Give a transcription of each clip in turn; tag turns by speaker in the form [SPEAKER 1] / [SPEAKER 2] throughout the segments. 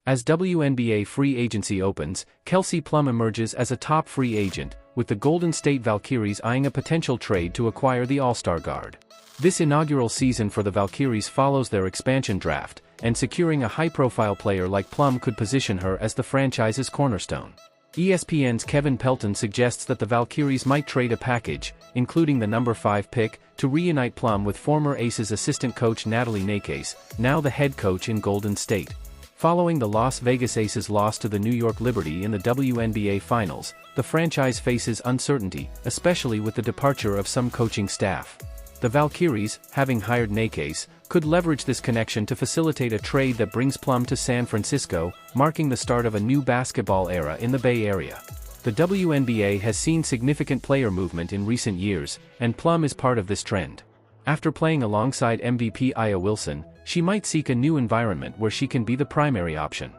[SPEAKER 1] As WNBA free agency opens, Kelsey Plum emerges as a top free agent, with the Golden State Valkyries eyeing a potential trade to acquire the All-Star guard. This inaugural season for the Valkyries follows their expansion draft, and securing a high-profile player like Plum could position her as the franchise's cornerstone. ESPN's Kevin Pelton suggests that the Valkyries might trade a package, including the number 5 pick, to reunite Plum with former Aces assistant coach Natalie Nakase, now the head coach in Golden State. Following the Las Vegas Aces' loss to the New York Liberty in the WNBA Finals, the franchise faces uncertainty, especially with the departure of some coaching staff. The Valkyries, having hired Nakase, could leverage this connection to facilitate a trade that brings Plum to San Francisco, marking the start of a new basketball era in the Bay Area. The WNBA has seen significant player movement in recent years, and Plum is part of this trend. After playing alongside MVP Aya Wilson, she might seek a new environment where she can be the primary option.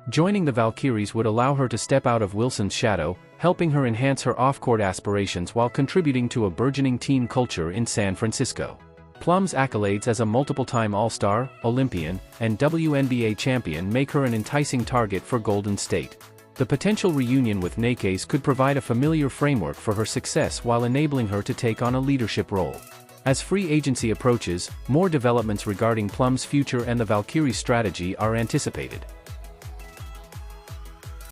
[SPEAKER 1] Joining the Valkyries would allow her to step out of Wilson's shadow, helping her enhance her off-court aspirations while contributing to a burgeoning team culture in San Francisco. Plum's accolades as a multiple-time All-Star, Olympian, and WNBA champion make her an enticing target for Golden State. The potential reunion with Nakase could provide a familiar framework for her success while enabling her to take on a leadership role. As free agency approaches, more developments regarding Plum's future and the Valkyries' strategy are anticipated.